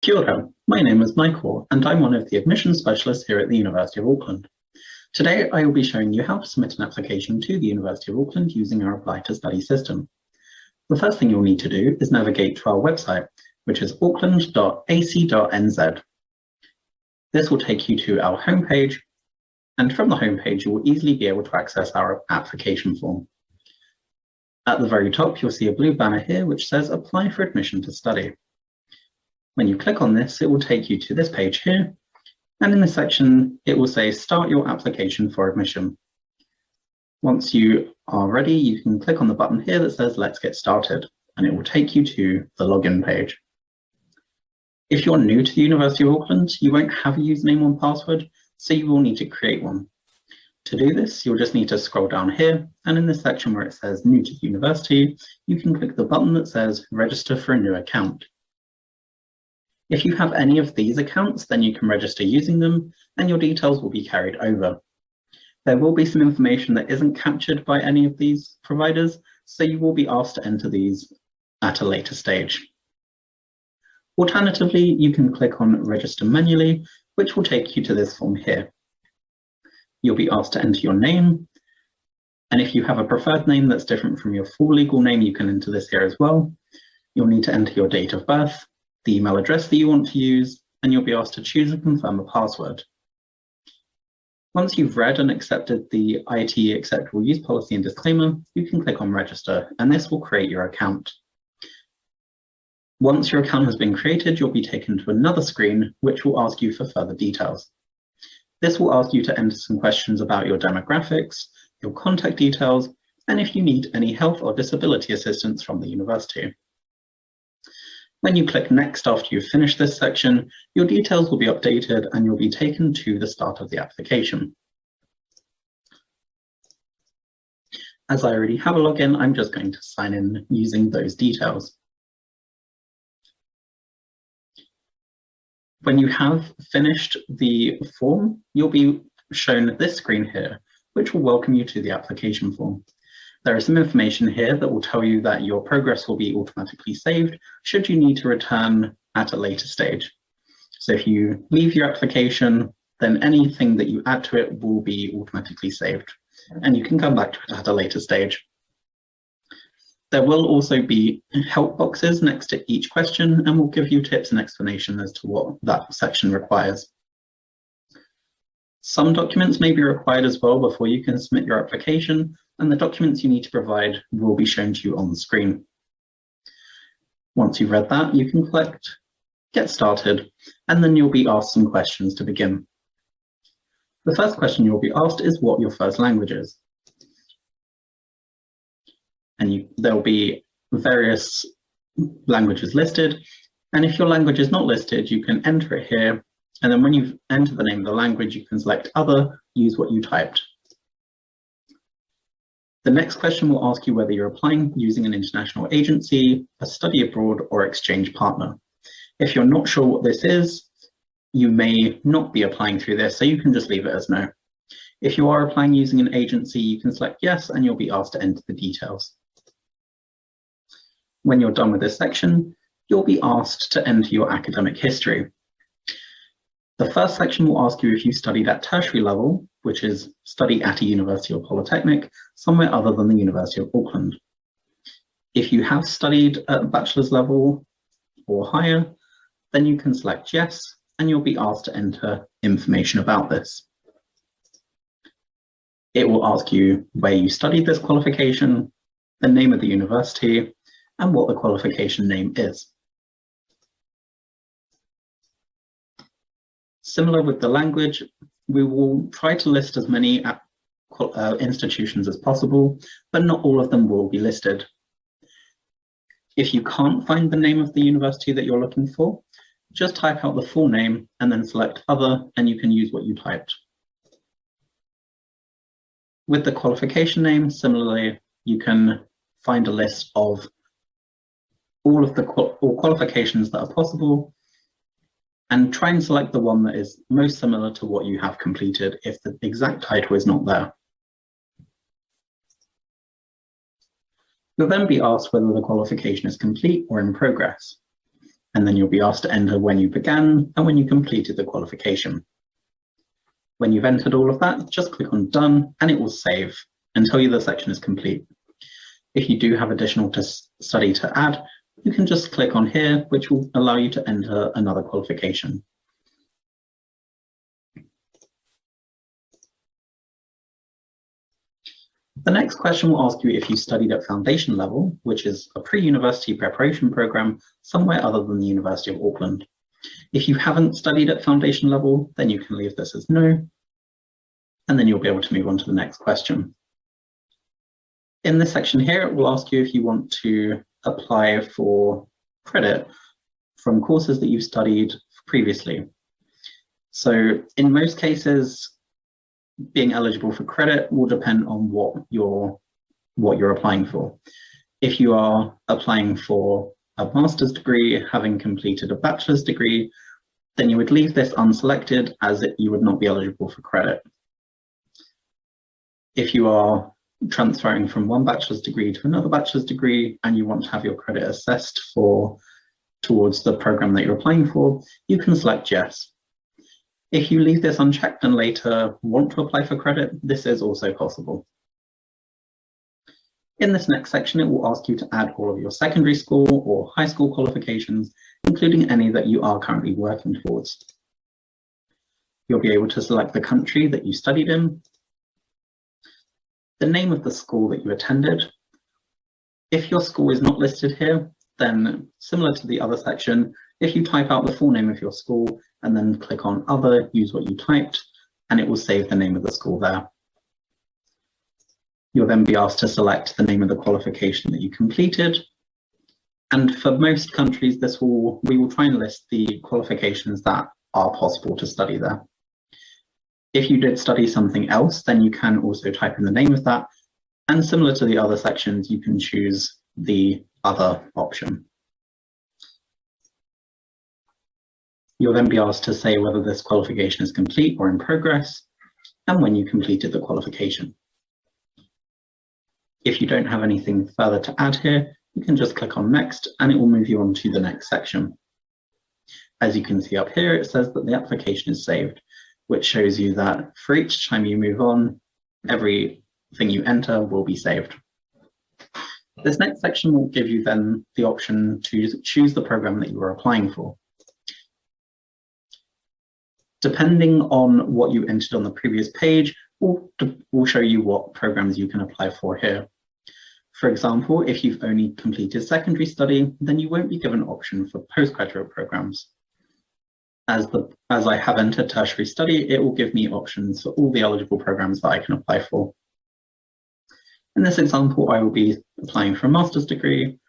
Kia ora, my name is Michael and I'm one of the admissions specialists here at the University of Auckland. Today I will be showing you how to submit an application to the University of Auckland using our Apply to Study system. The first thing you'll need to do is navigate to our website, which is auckland.ac.nz. This will take you to our homepage, and from the homepage you will easily be able to access our application form. At the very top you'll see a blue banner here which says Apply for Admission to Study. When you click on this, it will take you to this page here, and in this section it will say Start your application for admission. Once you are ready, you can click on the button here that says Let's get started, and it will take you to the login page. If you're new to the University of Auckland, you won't have a username or password, so you will need to create one. To do this, you'll just need to scroll down here, and in this section where it says New to the University, you can click the button that says Register for a new account. If you have any of these accounts, then you can register using them and your details will be carried over. There will be some information that isn't captured by any of these providers, so you will be asked to enter these at a later stage. Alternatively, you can click on Register manually, which will take you to this form here. You'll be asked to enter your name, and if you have a preferred name that's different from your full legal name, you can enter this here as well. You'll need to enter your date of birth, the email address that you want to use, and you'll be asked to choose and confirm a password. Once you've read and accepted the IT acceptable use policy and disclaimer, you can click on register, and this will create your account. Once your account has been created, you'll be taken to another screen, which will ask you for further details. This will ask you to enter some questions about your demographics, your contact details, and if you need any health or disability assistance from the university. When you click Next after you've finished this section, your details will be updated and you'll be taken to the start of the application. As I already have a login, I'm just going to sign in using those details. When you have finished the form, you'll be shown this screen here, which will welcome you to the application form. There is some information here that will tell you that your progress will be automatically saved should you need to return at a later stage. So if you leave your application, then anything that you add to it will be automatically saved, and you can come back to it at a later stage. There will also be help boxes next to each question, and we'll give you tips and explanation as to what that section requires. Some documents may be required as well before you can submit your application, and the documents you need to provide will be shown to you on the screen. Once you've read that, you can click Get Started, and then you'll be asked some questions to begin. The first question you'll be asked is what your first language is. And there'll be various languages listed, and if your language is not listed, you can enter it here, and then when you've entered the name of the language, you can select Other, use what you typed. The next question will ask you whether you're applying using an international agency, a study abroad, or exchange partner. If you're not sure what this is, you may not be applying through this, so you can just leave it as no. If you are applying using an agency, you can select yes, and you'll be asked to enter the details. When you're done with this section, you'll be asked to enter your academic history. The first section will ask you if you studied at tertiary level, which is study at a university or polytechnic, somewhere other than the University of Auckland. If you have studied at bachelor's level or higher, then you can select yes, and you'll be asked to enter information about this. It will ask you where you studied this qualification, the name of the university, and what the qualification name is. Similar with the language, we will try to list as many institutions as possible, but not all of them will be listed. If you can't find the name of the university that you're looking for, just type out the full name and then select Other, and you can use what you typed. With the qualification name, similarly, you can find a list of all of the qualifications that are possible, and try and select the one that is most similar to what you have completed if the exact title is not there. You'll then be asked whether the qualification is complete or in progress. And then you'll be asked to enter when you began and when you completed the qualification. When you've entered all of that, just click on Done and it will save and tell you the section is complete. If you do have additional study to add, you can just click on here, which will allow you to enter another qualification. The next question will ask you if you studied at foundation level, which is a pre-university preparation program somewhere other than the University of Auckland. If you haven't studied at foundation level, then you can leave this as no, and then you'll be able to move on to the next question. In this section here, it will ask you if you want to apply for credit from courses that you've studied previously. So in most cases, being eligible for credit will depend on what you're applying for. If you are applying for a master's degree, having completed a bachelor's degree, then you would leave this unselected as you would not be eligible for credit. If you are transferring from one bachelor's degree to another bachelor's degree and you want to have your credit assessed towards the program that you're applying for, you can select yes. If you leave this unchecked and later want to apply for credit, this is also possible. In this next section, it will ask you to add all of your secondary school or high school qualifications, including any that you are currently working towards. You'll be able to select the country that you studied in, the name of the school that you attended. If your school is not listed here, then similar to the other section, if you type out the full name of your school and then click on Other, use what you typed, and it will save the name of the school there. You'll then be asked to select the name of the qualification that you completed. And for most countries, we will try and list the qualifications that are possible to study there. If you did study something else, then you can also type in the name of that. And similar to the other sections, you can choose the other option. You'll then be asked to say whether this qualification is complete or in progress, and when you completed the qualification. If you don't have anything further to add here, you can just click on Next, and it will move you on to the next section. As you can see up here, it says that the application is saved, which shows you that for each time you move on, everything you enter will be saved. This next section will give you then the option to choose the program that you are applying for. Depending on what you entered on the previous page, we'll show you what programs you can apply for here. For example, if you've only completed secondary study, then you won't be given an option for postgraduate programs. As I have entered tertiary study, it will give me options for all the eligible programs that I can apply for. In this example, I will be applying for a master's degree,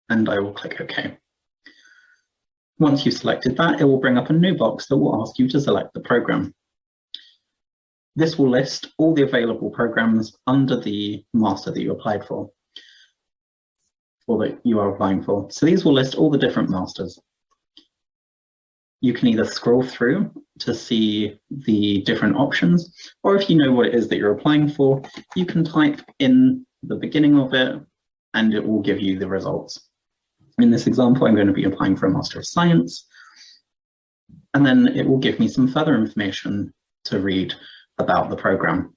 and I will click OK. Once you've selected that, it will bring up a new box that will ask you to select the program. This will list all the available programs under the master that you applied for, or that you are applying for. So these will list all the different masters. You can either scroll through to see the different options, or if you know what it is that you're applying for, you can type in the beginning of it and it will give you the results. In this example, I'm going to be applying for a Master of Science, and then it will give me some further information to read about the program.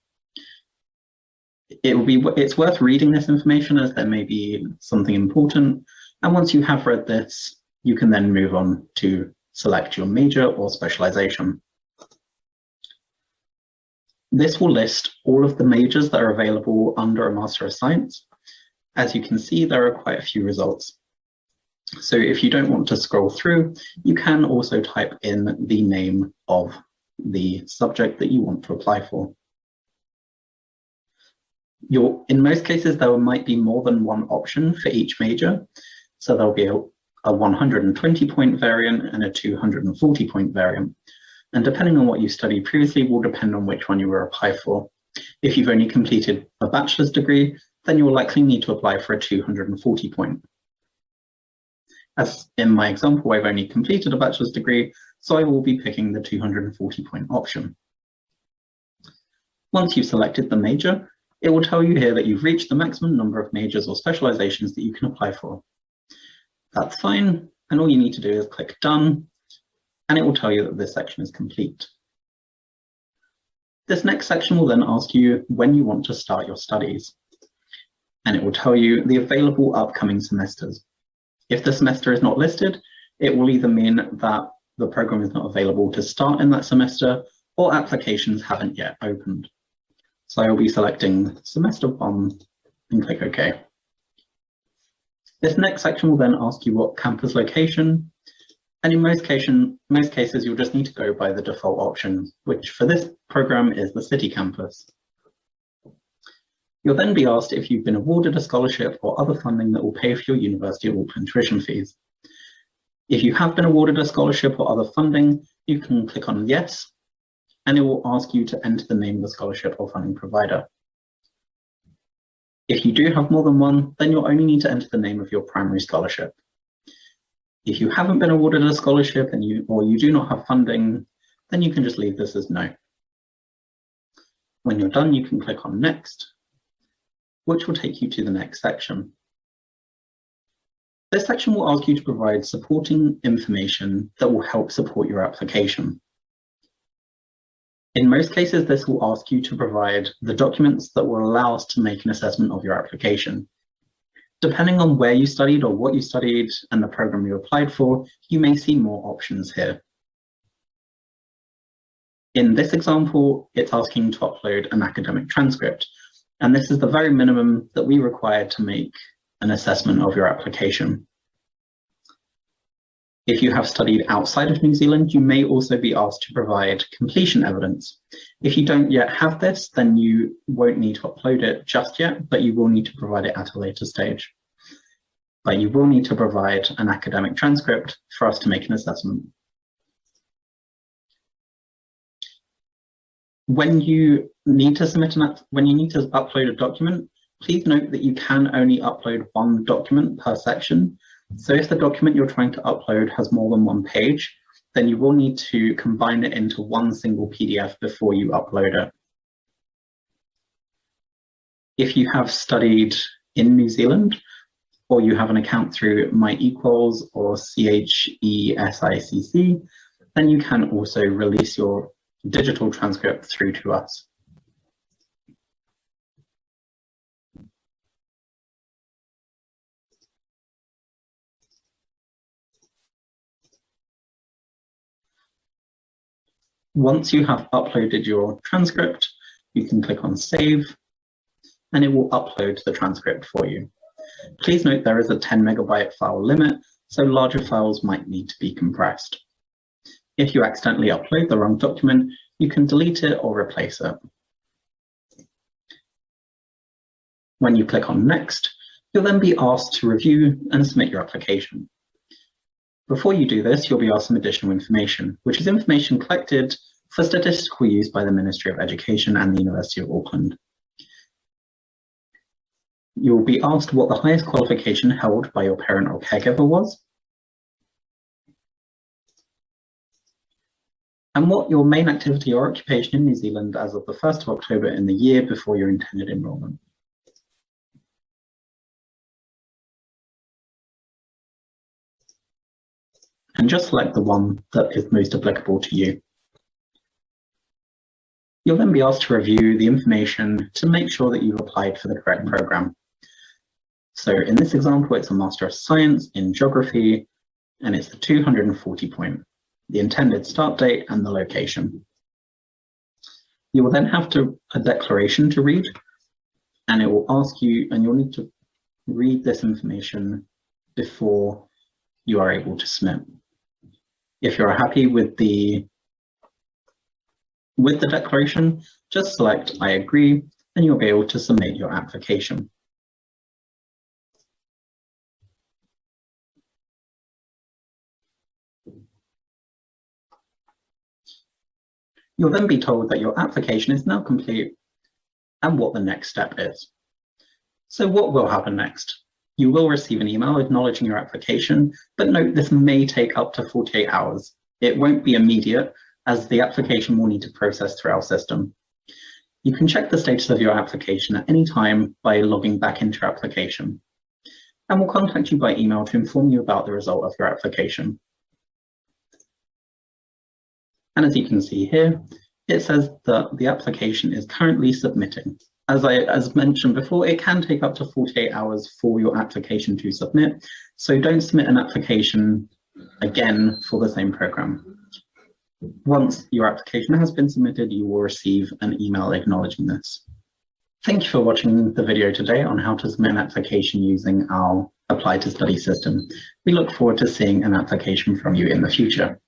It's worth reading this information as there may be something important, and once you have read this, you can then move on to select your major or specialization. This will list all of the majors that are available under a Master of Science. As you can see, there are quite a few results. So if you don't want to scroll through, you can also type in the name of the subject that you want to apply for. In most cases, there might be more than one option for each major. So there'll be a 120-point variant and a 240-point variant. And depending on what you studied previously will depend on which one you were applying for. If you've only completed a bachelor's degree, then you will likely need to apply for a 240-point. As in my example, I've only completed a bachelor's degree, so I will be picking the 240-point option. Once you've selected the major, it will tell you here that you've reached the maximum number of majors or specializations that you can apply for. That's fine, and all you need to do is click Done, and it will tell you that this section is complete. This next section will then ask you when you want to start your studies, and it will tell you the available upcoming semesters. If the semester is not listed, it will either mean that the program is not available to start in that semester, or applications haven't yet opened. So I will be selecting semester 1 and click OK. This next section will then ask you what campus location, and in most cases you'll just need to go by the default option, which for this program is the city campus. You'll then be asked if you've been awarded a scholarship or other funding that will pay for your University of Auckland tuition fees. If you have been awarded a scholarship or other funding, you can click on Yes, and it will ask you to enter the name of the scholarship or funding provider. If you do have more than one, then you'll only need to enter the name of your primary scholarship. If you haven't been awarded a scholarship or you do not have funding, then you can just leave this as no. When you're done, you can click on Next, which will take you to the next section. This section will ask you to provide supporting information that will help support your application. In most cases, this will ask you to provide the documents that will allow us to make an assessment of your application. Depending on where you studied or what you studied and the program you applied for, you may see more options here. In this example, it's asking to upload an academic transcript, and this is the very minimum that we require to make an assessment of your application. If you have studied outside of New Zealand, you may also be asked to provide completion evidence. If you don't yet have this, then you won't need to upload it just yet, but you will need to provide it at a later stage. But you will need to provide an academic transcript for us to make an assessment. When you need to upload a document, please note that you can only upload one document per section. So if the document you're trying to upload has more than one page, then you will need to combine it into one single PDF before you upload it. If you have studied in New Zealand, or you have an account through MyEquals or CHESICC, then you can also release your digital transcript through to us. Once you have uploaded your transcript, you can click on Save, and it will upload the transcript for you. Please note there is a 10 megabyte file limit, so larger files might need to be compressed. If you accidentally upload the wrong document, you can delete it or replace it. When you click on Next, you'll then be asked to review and submit your application. Before you do this, you'll be asked some additional information, which is information collected for statistical use by the Ministry of Education and the University of Auckland. You will be asked what the highest qualification held by your parent or caregiver was, and what your main activity or occupation in New Zealand as of the 1st of October in the year before your intended enrolment. And just select the one that is most applicable to you. You'll then be asked to review the information to make sure that you've applied for the correct program. So in this example, it's a Master of Science in Geography, and it's the 240 point, the intended start date and the location. You will then have a declaration to read, and it will ask you, and you'll need to read this information before you are able to submit. If you're happy with the declaration, just select I agree, and you'll be able to submit your application. You'll then be told that your application is now complete and what the next step is. So what will happen next? You will receive an email acknowledging your application, but note this may take up to 48 hours. It won't be immediate, as the application will need to process through our system. You can check the status of your application at any time by logging back into your application. and will contact you by email to inform you about the result of your application. And as you can see here, it says that the application is currently submitting. As mentioned before, it can take up to 48 hours for your application to submit, so don't submit an application again for the same program. Once your application has been submitted, you will receive an email acknowledging this. Thank you for watching the video today on how to submit an application using our Apply to Study system. We look forward to seeing an application from you in the future.